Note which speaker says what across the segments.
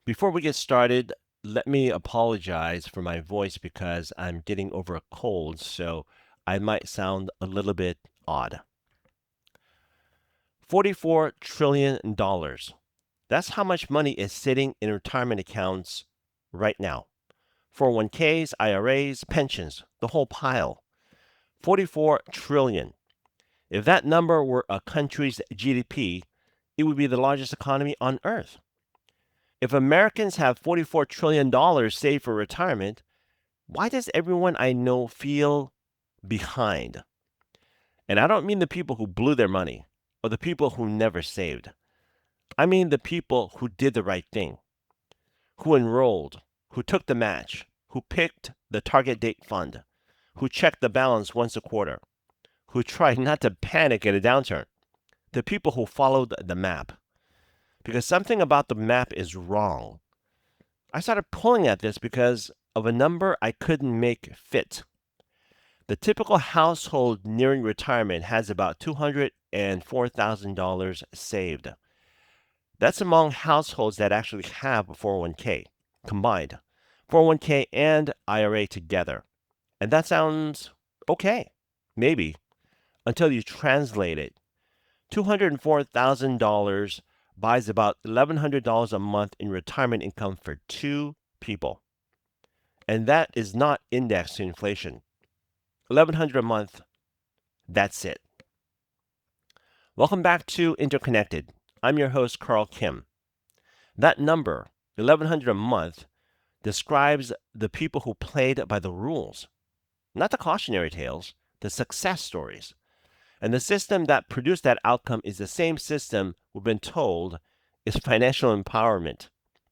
Speaker 1: Before we get started, let me apologize for my voice because I'm getting over a cold, so I might sound a little bit odd. $44 trillion. Dollars. That's how much money is sitting in retirement accounts right now. 401ks, IRAs, pensions, the whole pile. 44 trillion. If that number were a country's GDP, it would be the largest economy on earth. If Americans have $44 trillion saved for retirement, why does everyone I know feel behind? And I don't mean the people who blew their money or the people who never saved. I mean the people who did the right thing, who enrolled, who took the match, who picked the target date fund, who checked the balance once a quarter, who tried not to panic at a downturn, the people who followed the map. Because something about the map is wrong. I started pulling at this because of a number I couldn't make fit. The typical household nearing retirement has about $204,000 saved. That's among households that actually have a 401k combined, 401k and IRA together. And that sounds okay, maybe, until you translate it. $204,000 buys about $1,100 a month in retirement income for two people. And that is not indexed to inflation. 1,100 a month, that's it. Welcome back to Interconnected. I'm your host, Carl Kim. That number, 1,100 a month, describes the people who played by the rules, not the cautionary tales, the success stories. And the system that produced that outcome is the same system we've been told is financial empowerment,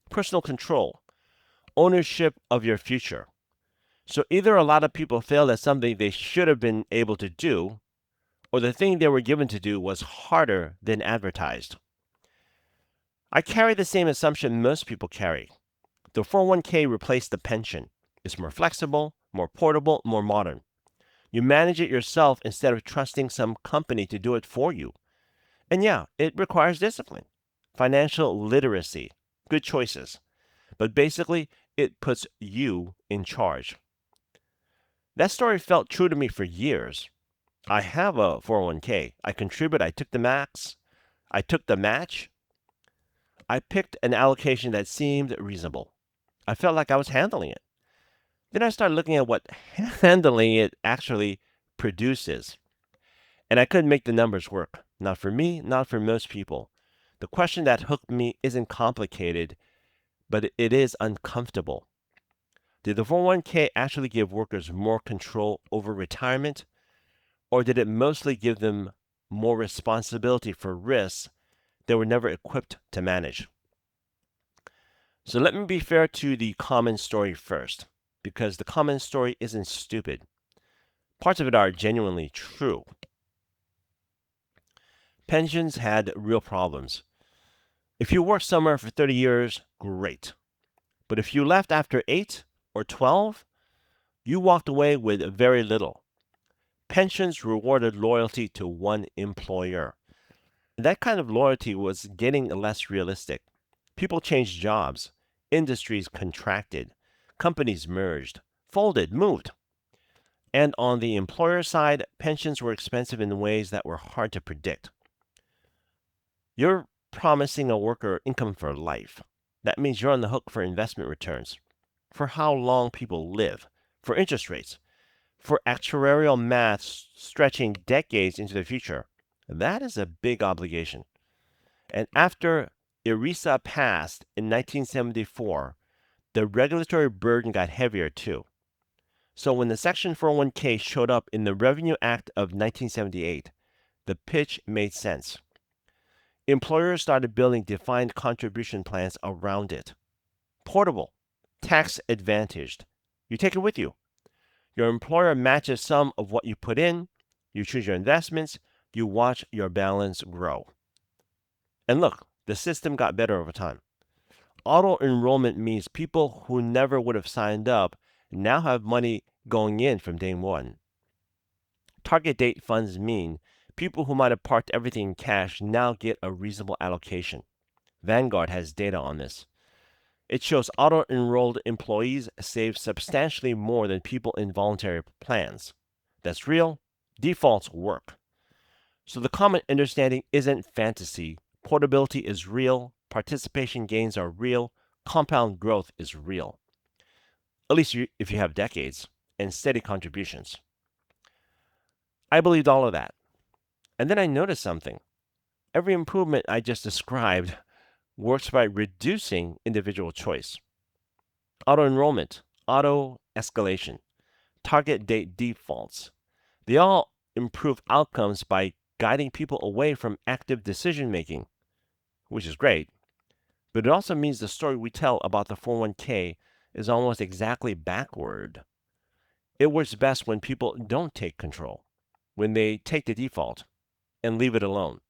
Speaker 1: personal control, ownership of your future. So either a lot of people failed at something they should have been able to do, or the thing they were given to do was harder than advertised. I carry the same assumption most people carry. The 401k replaced the pension. It's more flexible, more portable, more modern. You manage it yourself instead of trusting some company to do it for you. And yeah, it requires discipline, financial literacy, good choices. But basically, it puts you in charge. That story felt true to me for years. I have a 401k. I contribute. I took the max. I took the match. I picked an allocation that seemed reasonable. I felt like I was handling it. Then I started looking at what handling it actually produces. And I couldn't make the numbers work. Not for me, not for most people. The question that hooked me isn't complicated, but it is uncomfortable. Did the 401k actually give workers more control over retirement, or did it mostly give them more responsibility for risks they were never equipped to manage? So let me be fair to the common story first, because the common story isn't stupid. Parts of it are genuinely true. Pensions had real problems. If you worked somewhere for 30 years, great. But if you left after 8 or 12, you walked away with very little. Pensions rewarded loyalty to one employer. That kind of loyalty was getting less realistic. People changed jobs, industries contracted, companies merged, folded, moved. And on the employer side, pensions were expensive in ways that were hard to predict. You're promising a worker income for life. That means you're on the hook for investment returns, for how long people live, for interest rates, for actuarial math stretching decades into the future. That is a big obligation. And after ERISA passed in 1974, the regulatory burden got heavier too. So when the Section 401k showed up in the Revenue Act of 1978, the pitch made sense. Employers started building defined contribution plans around it. Portable, tax advantaged. You take it with you. Your employer matches some of what you put in, you choose your investments, you watch your balance grow. And look, the system got better over time. Auto enrollment means people who never would have signed up now have money going in from day one. Target date funds mean people who might have parked everything in cash now get a reasonable allocation. Vanguard has data on this. It shows auto-enrolled employees save substantially more than people in voluntary plans. That's real. Defaults work. So the common understanding isn't fantasy. Portability is real. Participation gains are real. Compound growth is real. At least if you have decades and steady contributions. I believed all of that. And then I noticed something. Every improvement I just described works by reducing individual choice. Auto enrollment, auto escalation, target date defaults. They all improve outcomes by guiding people away from active decision making, which is great, but it also means the story we tell about the 401k is almost exactly backward. It works best when people don't take control, when they take the default and leave it alone.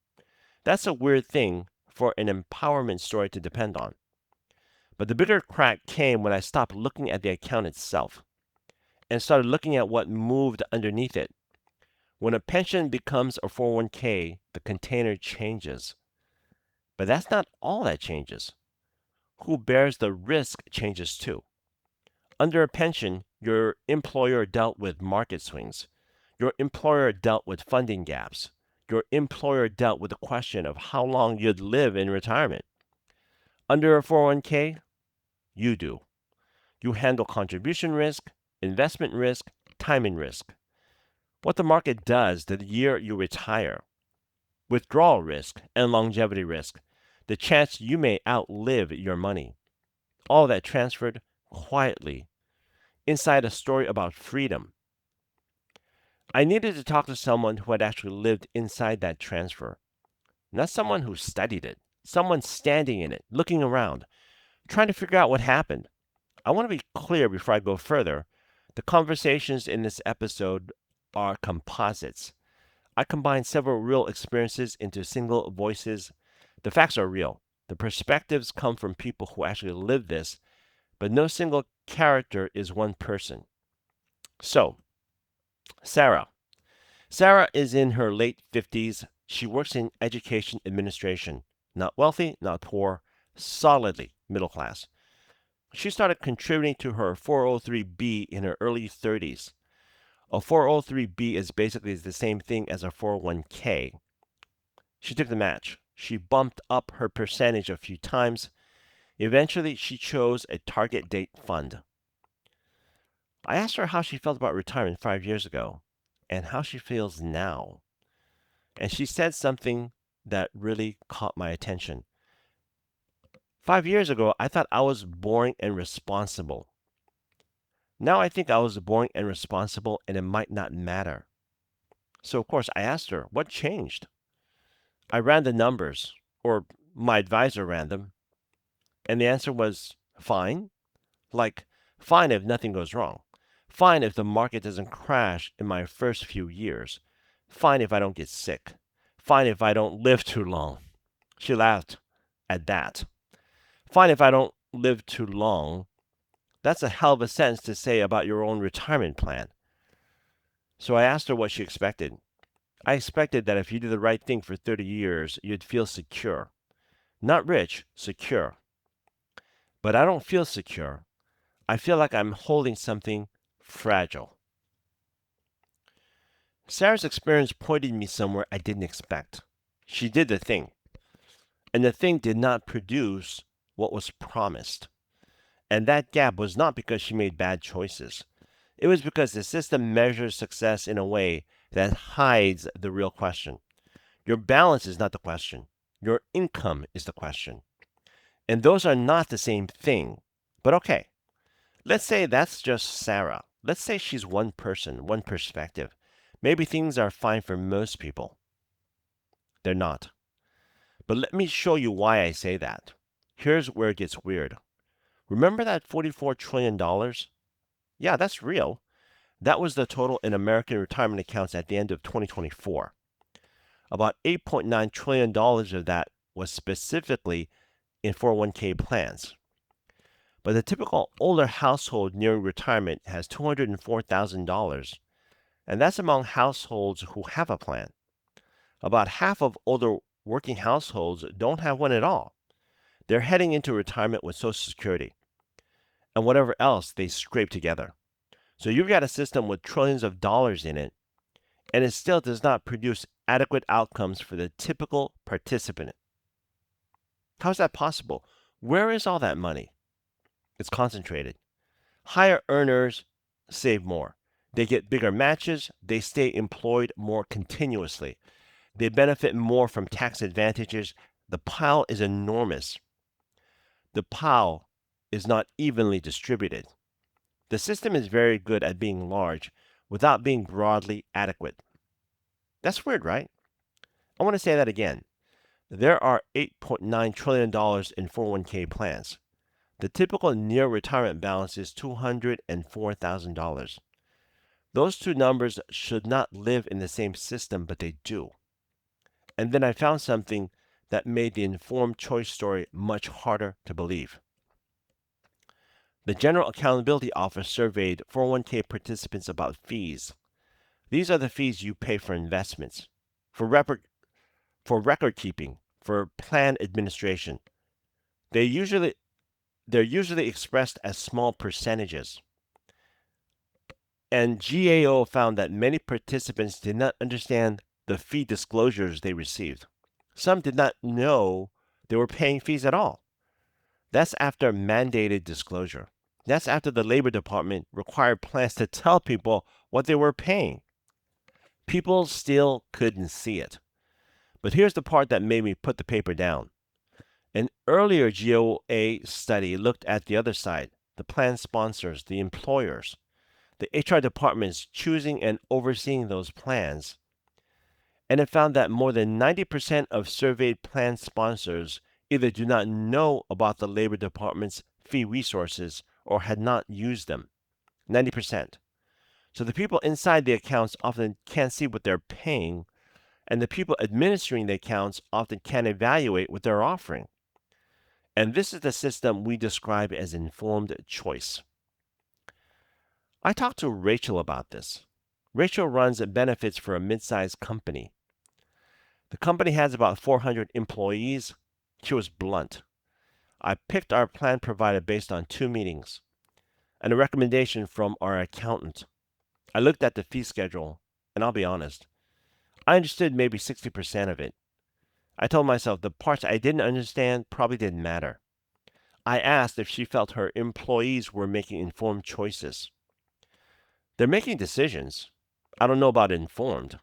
Speaker 1: That's a weird thing for an empowerment story to depend on. But the bigger crack came when I stopped looking at the account itself and started looking at what moved underneath it. When a pension becomes a 401k, the container changes. But that's not all that changes. Who bears the risk changes too. Under a pension, your employer dealt with market swings. Your employer dealt with funding gaps. Your employer dealt with the question of how long you'd live in retirement. Under a 401k, you do. You handle contribution risk, investment risk, timing risk. What the market does the year you retire, withdrawal risk, and longevity risk, the chance you may outlive your money. All that transferred quietly inside a story about freedom. I needed to talk to someone who had actually lived inside that transfer, not someone who studied it, someone standing in it, looking around, trying to figure out what happened. I want to be clear before I go further. The conversations in this episode are composites. I combine several real experiences into single voices. The facts are real. The perspectives come from people who actually live this, but no single character is one person. So, Sarah. Sarah is in her late 50s. She works in education administration. Not wealthy, not poor, solidly middle class. She started contributing to her 403b in her early 30s. A 403b is basically the same thing as a 401k. She took the match. She bumped up her percentage a few times. Eventually, she chose a target date fund. I asked her how she felt about retirement 5 years ago and how she feels now. And she said something that really caught my attention. 5 years ago, I thought I was boring and responsible. Now I think I was boring and responsible and it might not matter. So, of course, I asked her, what changed? I ran the numbers, or my advisor ran them, and the answer was fine. Like, fine if nothing goes wrong. Fine if the market doesn't crash in my first few years. Fine if I don't get sick. Fine if I don't live too long. She laughed at that. Fine if I don't live too long. That's a hell of a sentence to say about your own retirement plan. So I asked her what she expected. I expected that if you did the right thing for 30 years, you'd feel secure. Not rich, secure. But I don't feel secure. I feel like I'm holding something fragile. Sarah's experience pointed me somewhere I didn't expect. She did the thing, and the thing did not produce what was promised. And that gap was not because she made bad choices. It was because the system measures success in a way that hides the real question. Your balance is not the question. Your income is the question. And those are not the same thing. But okay, let's say that's just Sarah. Let's say she's one person, one perspective. Maybe things are fine for most people. They're not. But let me show you why I say that. Here's where it gets weird. Remember that $44 trillion? Yeah, that's real. That was the total in American retirement accounts at the end of 2024. About $8.9 trillion of that was specifically in 401k plans. But the typical older household nearing retirement has $204,000, and that's among households who have a plan. About half of older working households don't have one at all. They're heading into retirement with Social Security and whatever else they scrape together. So you've got a system with trillions of dollars in it, and it still does not produce adequate outcomes for the typical participant. How is that possible? Where is all that money? It's concentrated. Higher earners save more. They get bigger matches. They stay employed more continuously. They benefit more from tax advantages. The pile is enormous. The pile is not evenly distributed. The system is very good at being large without being broadly adequate. That's weird, right? I want to say that again. There are $8.9 trillion in 401k plans. The typical near retirement balance is $204,000. Those two numbers should not live in the same system, but they do. And then I found something that made the informed choice story much harder to believe. The General Accountability Office surveyed 401k participants about fees. These are the fees you pay for investments, for record keeping, for plan administration. They're usually expressed as small percentages. And GAO found that many participants did not understand the fee disclosures they received. Some did not know they were paying fees at all. That's after mandated disclosure. That's after the Labor Department required plans to tell people what they were paying. People still couldn't see it. But here's the part that made me put the paper down. An earlier GOA study looked at the other side, the plan sponsors, the employers, the HR departments choosing and overseeing those plans. And it found that more than 90% of surveyed plan sponsors either do not know about the Labor Department's fee resources or had not used them. 90%. So the people inside the accounts often can't see what they're paying, and the people administering the accounts often can't evaluate what they're offering. And this is the system we describe as informed choice. I talked to Rachel about this. Rachel runs benefits for a mid-sized company. The company has about 400 employees. She was blunt. I picked our plan provider based on 2 meetings and a recommendation from our accountant. I looked at the fee schedule, and I'll be honest, I understood maybe 60% of it. I told myself the parts I didn't understand probably didn't matter. I asked if she felt her employees were making informed choices. They're making decisions. I don't know about informed.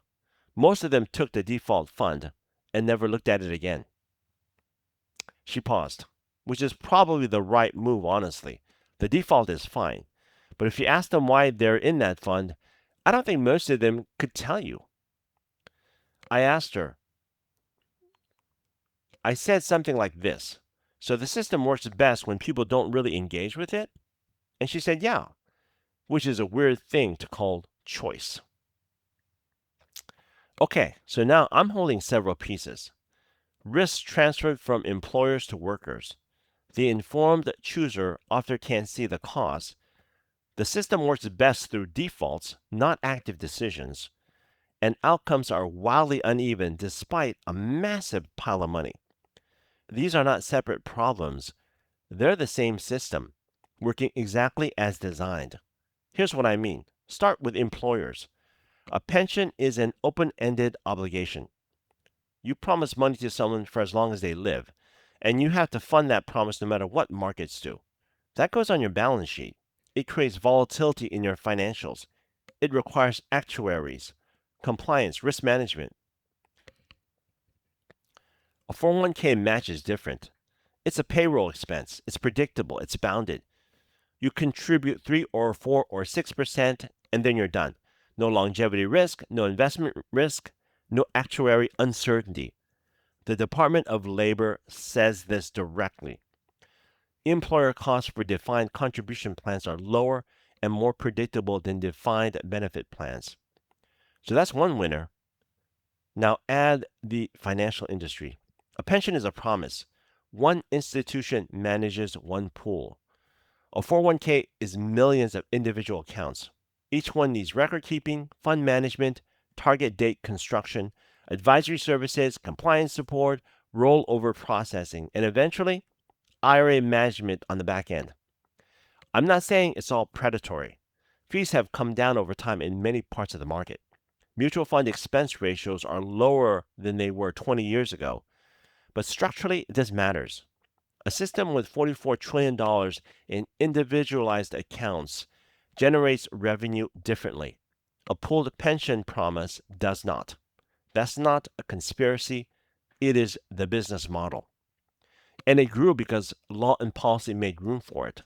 Speaker 1: Most of them took the default fund and never looked at it again. She paused, which is probably the right move, honestly. The default is fine. But if you ask them why they're in that fund, I don't think most of them could tell you. I asked her. I said something like this. So the system works best when people don't really engage with it? And she said, yeah, which is a weird thing to call choice. Okay, so now I'm holding several pieces. Risks transferred from employers to workers. The informed chooser often can't see the cost. The system works best through defaults, not active decisions. And outcomes are wildly uneven despite a massive pile of money. These are not separate problems. They're the same system, working exactly as designed. Here's what I mean. Start with employers. A pension is an open-ended obligation. You promise money to someone for as long as they live, and you have to fund that promise no matter what markets do. That goes on your balance sheet. It creates volatility in your financials. It requires actuaries, compliance, risk management. A 401k match is different. It's a payroll expense. It's predictable. It's bounded. You contribute 3 or 4 or 6%, and then you're done. No longevity risk, no investment risk, no actuary uncertainty. The Department of Labor says this directly. Employer costs for defined contribution plans are lower and more predictable than defined benefit plans. So that's one winner. Now add the financial industry. A pension is a promise. One institution manages one pool. A 401k is millions of individual accounts. Each one needs record keeping, fund management, target date construction, advisory services, compliance support, rollover processing, and eventually, IRA management on the back end. I'm not saying it's all predatory. Fees have come down over time in many parts of the market. Mutual fund expense ratios are lower than they were 20 years ago, but structurally, this matters. A system with $44 trillion in individualized accounts generates revenue differently. A pooled pension promise does not. That's not a conspiracy, it is the business model. And it grew because law and policy made room for it.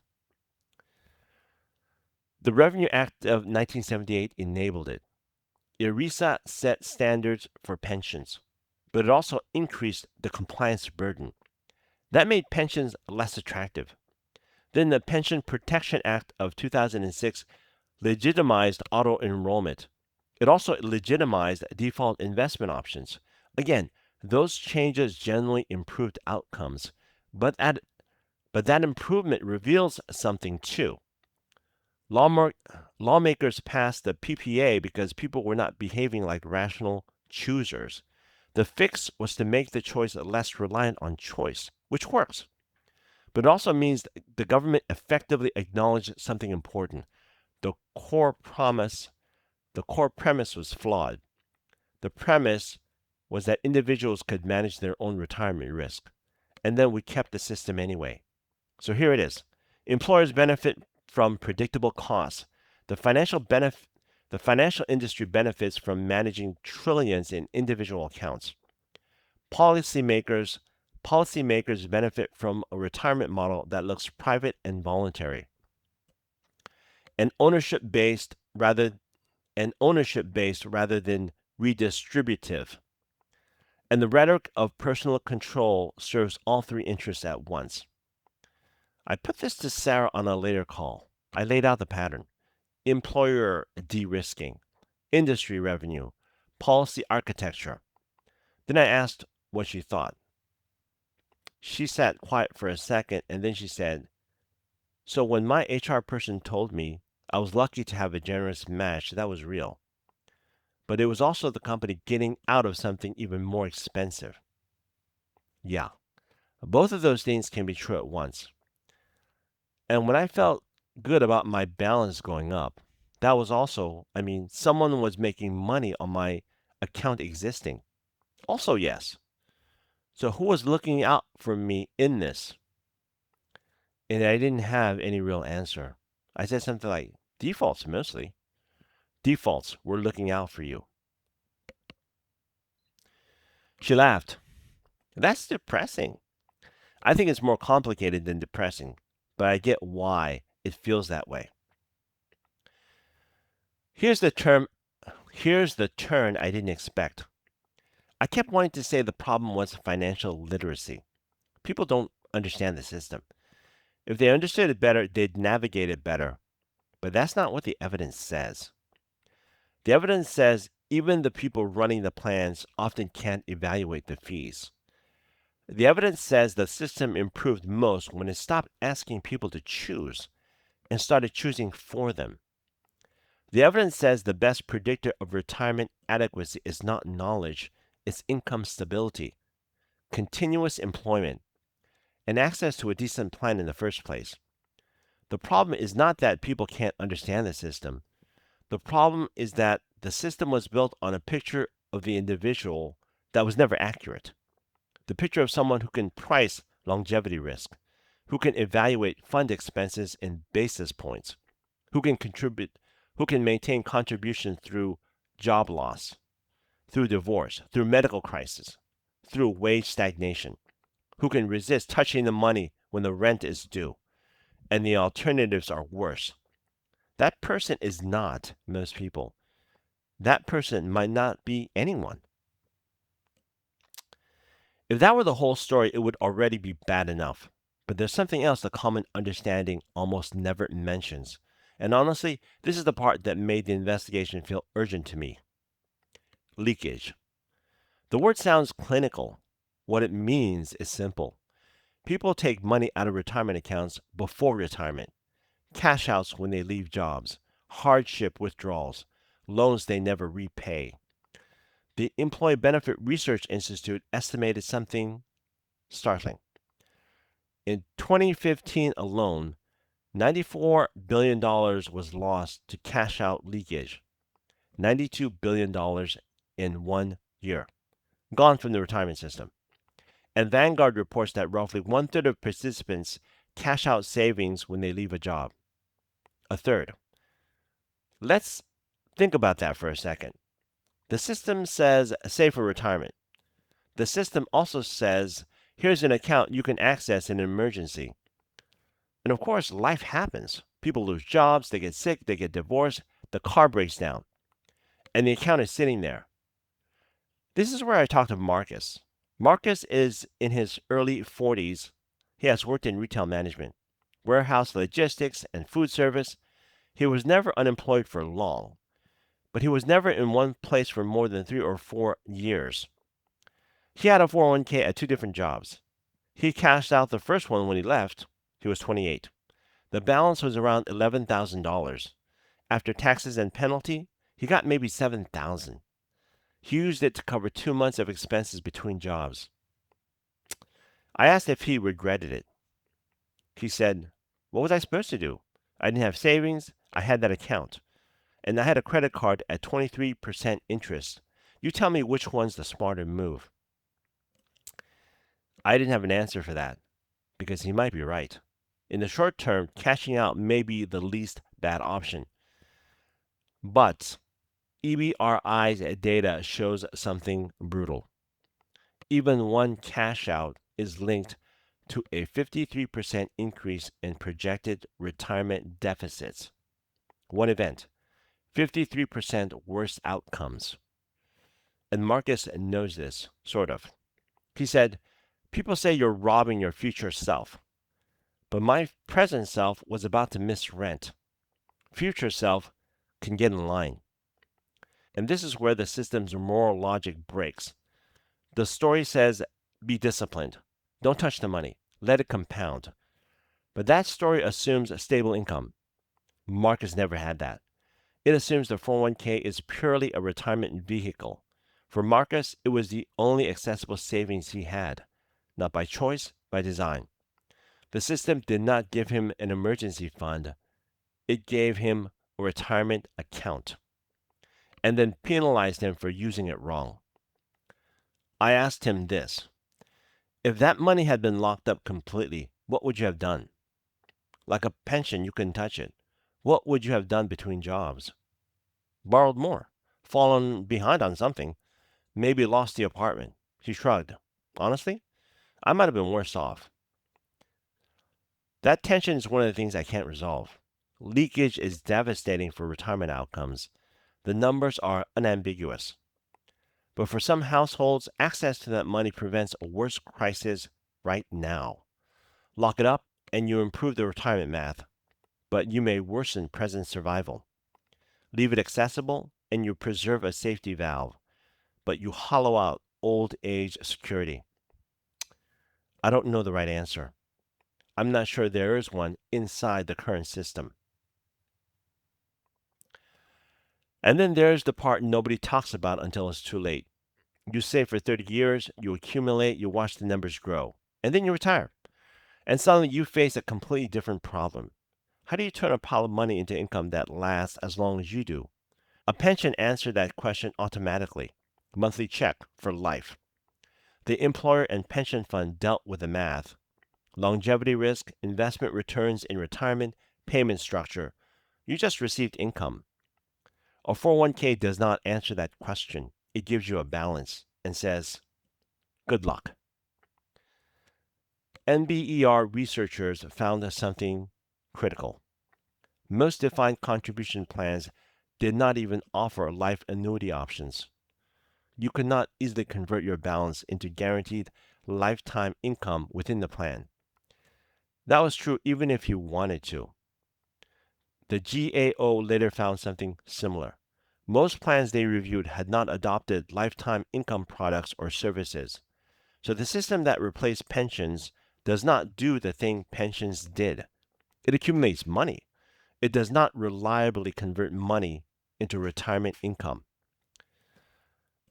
Speaker 1: The Revenue Act of 1978 enabled it. ERISA set standards for pensions, but it also increased the compliance burden. That made pensions less attractive. Then the Pension Protection Act of 2006 legitimized auto enrollment. It also legitimized default investment options. Again, those changes generally improved outcomes, but that improvement reveals something too. Lawmakers passed the PPA because people were not behaving like rational choosers. The fix was to make the choice less reliant on choice, which works. But it also means the government effectively acknowledged something important. The core premise was flawed. The premise was that individuals could manage their own retirement risk, and then we kept the system anyway. So here it is. Employers benefit from predictable costs. The financial industry benefits from managing trillions in individual accounts. Policymakers benefit from a retirement model that looks private and voluntary, and ownership based rather than redistributive. And the rhetoric of personal control serves all three interests at once. I put this to Sarah on a later call. I laid out the pattern: employer de-risking, industry revenue, policy architecture. Then I asked what she thought. She sat quiet for a second and then she said, "So when my HR person told me I was lucky to have a generous match, that was real. But it was also the company getting out of something even more expensive." Yeah, both of those things can be true at once. And when I felt good about my balance going up, that was also, someone was making money on my account existing. Also, yes. So who was looking out for me in this? And I didn't have any real answer. I said something like, defaults mostly. Defaults were looking out for you. She laughed. That's depressing. I think it's more complicated than depressing, but I get why it feels that way. Here's the turn I didn't expect. I kept wanting to say the problem was financial literacy. People don't understand the system. If they understood it better, they'd navigate it better. But that's not what the evidence says. The evidence says even the people running the plans often can't evaluate the fees. The evidence says the system improved most when it stopped asking people to choose and started choosing for them. The evidence says the best predictor of retirement adequacy is not knowledge, it's income stability, continuous employment, and access to a decent plan in the first place. The problem is not that people can't understand the system. The problem is that the system was built on a picture of the individual that was never accurate. The picture of someone who can price longevity risk, who can evaluate fund expenses in basis points, who can maintain contributions through job loss, through divorce, through medical crisis, through wage stagnation, who can resist touching the money when the rent is due, and the alternatives are worse. That person is not most people. That person might not be anyone. If that were the whole story, it would already be bad enough. But there's something else the common understanding almost never mentions. And honestly, this is the part that made the investigation feel urgent to me. Leakage. The word sounds clinical. What it means is simple. People take money out of retirement accounts before retirement, cash outs when they leave jobs, hardship withdrawals, loans they never repay. The Employee Benefit Research Institute estimated something startling. In 2015 alone, $94 billion was lost to cash out leakage. $92 billion in 1 year. Gone from the retirement system. And Vanguard reports that roughly one-third of participants cash out savings when they leave a job. A third. Let's think about that for a second. The system says save for retirement. The system also says here's an account you can access in an emergency. And of course, life happens. People lose jobs, they get sick, they get divorced, the car breaks down, and the account is sitting there. This is where I talked to Marcus. Marcus is in his early 40s. He has worked in retail management, warehouse logistics, and food service. He was never unemployed for long, but he was never in one place for more than 3 or 4 years. He had a 401k at 2 different jobs. He cashed out the first one when he left. He was 28. The balance was around $11,000. After taxes and penalty, he got maybe $7,000. He used it to cover 2 months of expenses between jobs. I asked if he regretted it. He said, "What was I supposed to do? I didn't have savings. I had that account. And I had a credit card at 23% interest. You tell me which one's the smarter move." I didn't have an answer for that because he might be right. In the short term, cashing out may be the least bad option. But EBRI's data shows something brutal. Even one cash out is linked to a 53% increase in projected retirement deficits. One event, 53% worse outcomes. And Marcus knows this, sort of. He said, "People say you're robbing your future self. But my present self was about to miss rent. Future self can get in line." And this is where the system's moral logic breaks. The story says, be disciplined. Don't touch the money. Let it compound. But that story assumes a stable income. Marcus never had that. It assumes the 401k is purely a retirement vehicle. For Marcus, it was the only accessible savings he had, not by choice, by design. The system did not give him an emergency fund. It gave him a retirement account and then penalized him for using it wrong. I asked him this: if that money had been locked up completely, what would you have done? Like a pension, you couldn't touch it. What would you have done between jobs? Borrowed more, fallen behind on something, maybe lost the apartment. He shrugged. Honestly, I might have been worse off. That tension is one of the things I can't resolve. Leakage is devastating for retirement outcomes. The numbers are unambiguous. But for some households, access to that money prevents a worse crisis right now. Lock it up and you improve the retirement math, but you may worsen present survival. Leave it accessible and you preserve a safety valve, but you hollow out old age security. I don't know the right answer. I'm not sure there is one inside the current system. And then there's the part nobody talks about until it's too late. You save for 30 years, you accumulate, you watch the numbers grow, and then you retire. And suddenly you face a completely different problem. How do you turn a pile of money into income that lasts as long as you do? A pension answered that question automatically. Monthly check for life. The employer and pension fund dealt with the math. Longevity risk, investment returns in retirement, payment structure. You just received income. A 401k does not answer that question. It gives you a balance and says, good luck. NBER researchers found something critical. Most defined contribution plans did not even offer life annuity options. You could not easily convert your balance into guaranteed lifetime income within the plan. That was true even if you wanted to. The GAO later found something similar. Most plans they reviewed had not adopted lifetime income products or services. So the system that replaced pensions does not do the thing pensions did. It accumulates money. It does not reliably convert money into retirement income.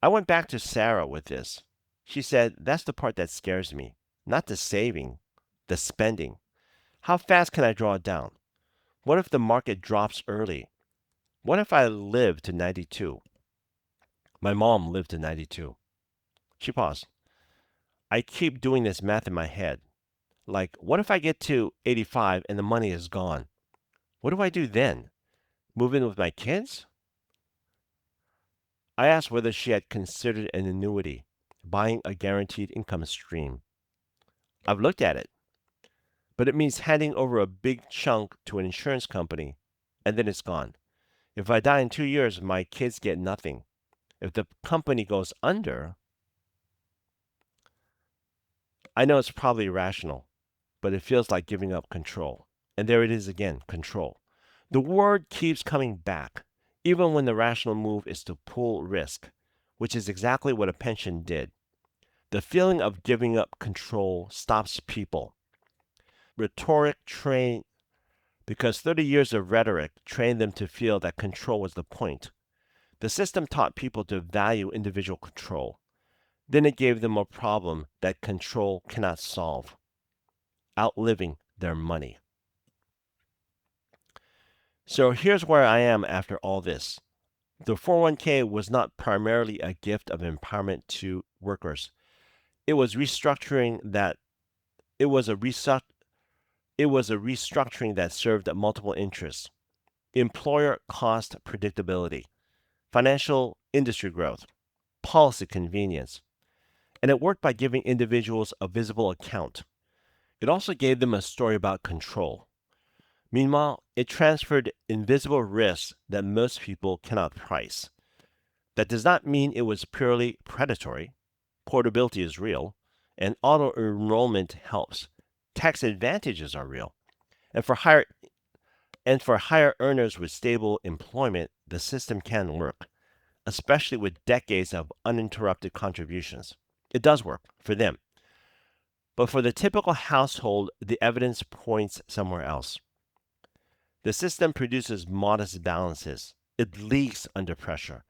Speaker 1: I went back to Sarah with this. She said, that's the part that scares me. Not the saving, the spending. How fast can I draw it down? What if the market drops early? What if I live to 92? My mom lived to 92. She paused. I keep doing this math in my head. Like, what if I get to 85 and the money is gone? What do I do then? Move in with my kids? I asked whether she had considered an annuity, buying a guaranteed income stream. I've looked at it, but it means handing over a big chunk to an insurance company, and then it's gone. If I die in 2 years, my kids get nothing. If the company goes under, I know it's probably irrational, but it feels like giving up control. And there it is again, control. The word keeps coming back, even when the rational move is to pull risk, which is exactly what a pension did. The feeling of giving up control stops people. Rhetoric trained because 30 years of rhetoric trained them to feel that control was the point. The system taught people to value individual control. Then it gave them a problem that control cannot solve, outliving their money. So here's where I am after all this. The 401k was not primarily a gift of empowerment to workers. It was restructuring that it was a restruct, it was a restructuring that served multiple interests. Employer cost predictability, financial industry growth, policy convenience, and it worked by giving individuals a visible account. It also gave them a story about control. Meanwhile, it transferred invisible risks that most people cannot price. That does not mean it was purely predatory. Portability is real, and auto enrollment helps. Tax advantages are real. And for higher earners with stable employment, the system can work, especially with decades of uninterrupted contributions. It does work for them. But for the typical household, the evidence points somewhere else. The system produces modest balances. It leaks under pressure.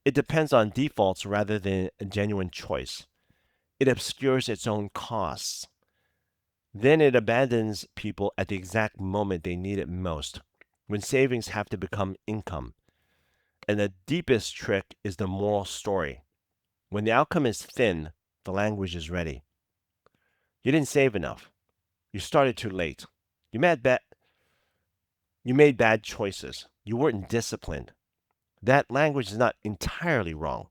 Speaker 1: It depends on defaults rather than a genuine choice. It obscures its own costs. Then it abandons people at the exact moment they need it most, when savings have to become income. And the deepest trick is the moral story. When the outcome is thin, the language is ready. You didn't save enough. You started too late. You made bad, you made bad choices. You weren't disciplined. That language is not entirely wrong.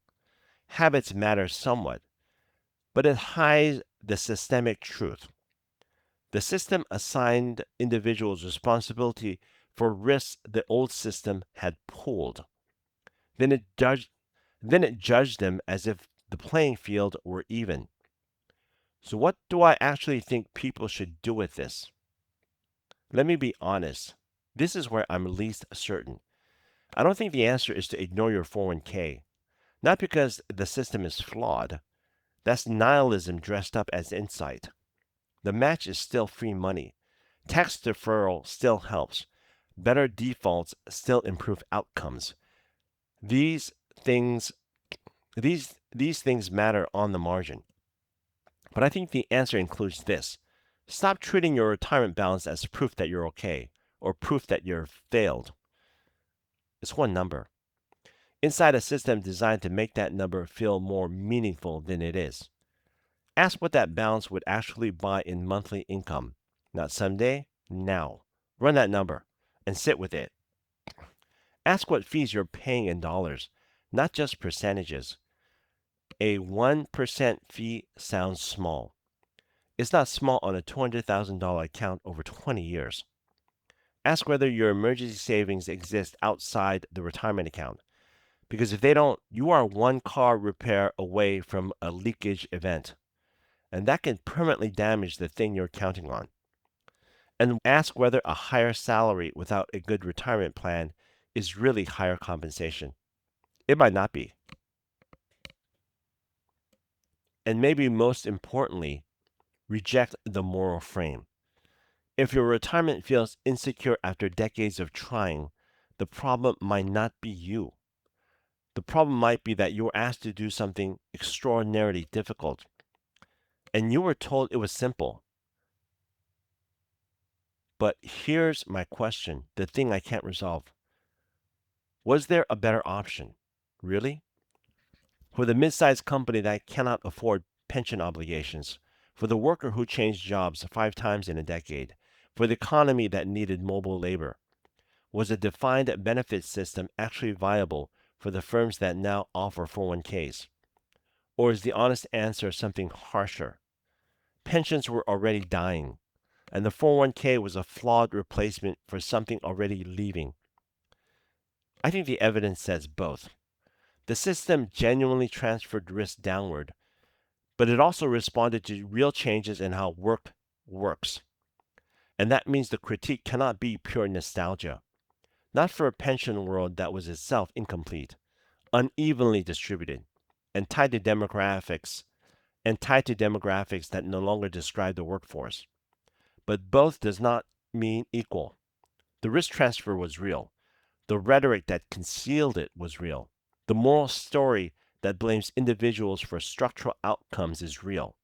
Speaker 1: Habits matter somewhat, but it hides the systemic truth. The system assigned individuals responsibility for risks the old system had pooled. Then it judged, then it judged them as if the playing field were even. So what do I actually think people should do with this? Let me be honest. This is where I'm least certain. I don't think the answer is to ignore your 401k. Not because the system is flawed. That's nihilism dressed up as insight. The match is still free money. Tax deferral still helps. Better defaults still improve outcomes. These things these things matter on the margin. But I think the answer includes this. Stop treating your retirement balance as proof that you're okay or proof that you're failed. It's one number. Inside a system designed to make that number feel more meaningful than it is. Ask what that balance would actually buy in monthly income. Not someday, now. Run that number and sit with it. Ask what fees you're paying in dollars, not just percentages. A 1% fee sounds small. It's not small on a $200,000 account over 20 years. Ask whether your emergency savings exist outside the retirement account. Because if they don't, you are one car repair away from a leakage event. And that can permanently damage the thing you're counting on. And ask whether a higher salary without a good retirement plan is really higher compensation. It might not be. And maybe most importantly, reject the moral frame. If your retirement feels insecure after decades of trying, the problem might not be you. The problem might be that you were asked to do something extraordinarily difficult, and you were told it was simple. But here's my question, the thing I can't resolve. Was there a better option? Really? For the mid-sized company that cannot afford pension obligations, for the worker who changed jobs 5 times in a decade, for the economy that needed mobile labor, was a defined benefit system actually viable for the firms that now offer 401ks? Or is the honest answer something harsher? Pensions were already dying, and the 401k was a flawed replacement for something already leaving. I think the evidence says both. The system genuinely transferred risk downward, but it also responded to real changes in how work works. And that means the critique cannot be pure nostalgia. Not for a pension world that was itself incomplete, unevenly distributed, and tied to demographics that no longer describe the workforce. But both does not mean equal. The risk transfer was real. The rhetoric that concealed it was real. The moral story that blames individuals for structural outcomes is real.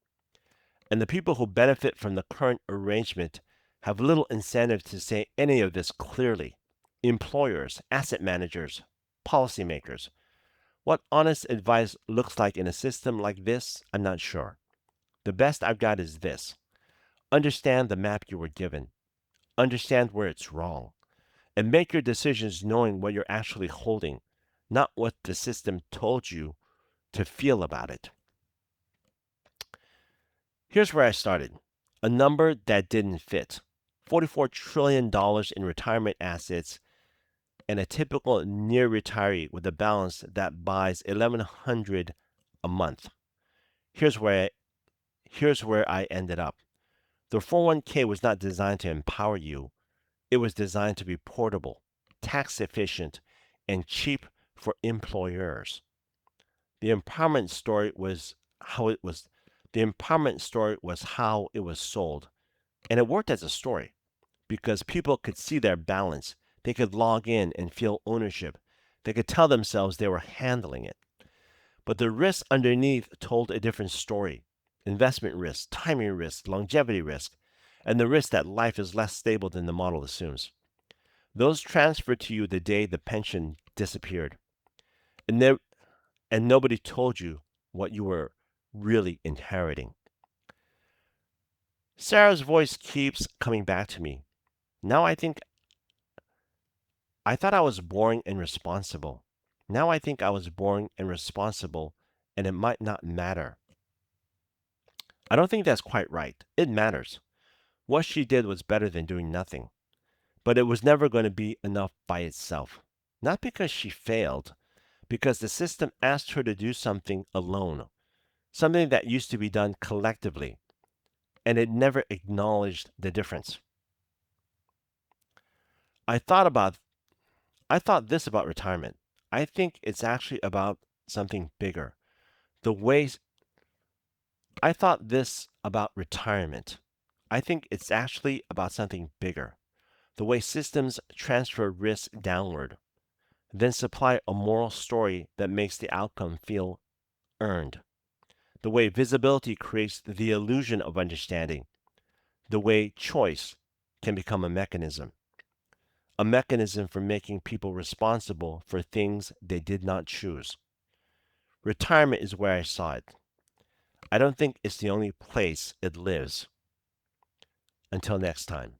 Speaker 1: And the people who benefit from the current arrangement have little incentive to say any of this clearly. Employers, asset managers, policymakers. What honest advice looks like in a system like this, I'm not sure. The best I've got is this: understand the map you were given, understand where it's wrong, and make your decisions knowing what you're actually holding, not what the system told you to feel about it. Here's where I started: a number that didn't fit. $44 trillion in retirement assets and a typical near retiree with a balance that buys $1,100 a month. Here's where here's where I ended up. The 401k was not designed to empower you. It was designed to be portable, tax efficient, and cheap for employers. The empowerment story was how it was the empowerment story was how it was sold. And it worked as a story because people could see their balance. They could log in and feel ownership. They could tell themselves they were handling it. But the risks underneath told a different story: investment risk, timing risk, longevity risk, and the risk that life is less stable than the model assumes. Those transferred to you the day the pension disappeared. And, and nobody told you what you were really inheriting. Sarah's voice keeps coming back to me. Now I thought I was boring and responsible. Now I think I was boring and responsible, and it might not matter. I don't think that's quite right. It matters. What she did was better than doing nothing, but it was never going to be enough by itself. Not because she failed, because the system asked her to do something alone, something that used to be done collectively, and it never acknowledged the difference. I thought about I thought this about retirement. I think it's actually about something bigger. The ways I thought this about retirement. I think it's actually about something bigger. The way systems transfer risk downward, then supply a moral story that makes the outcome feel earned. The way visibility creates the illusion of understanding. The way choice can become a mechanism for making people responsible for things they did not choose. Retirement is where I saw it. I don't think it's the only place it lives. Until next time.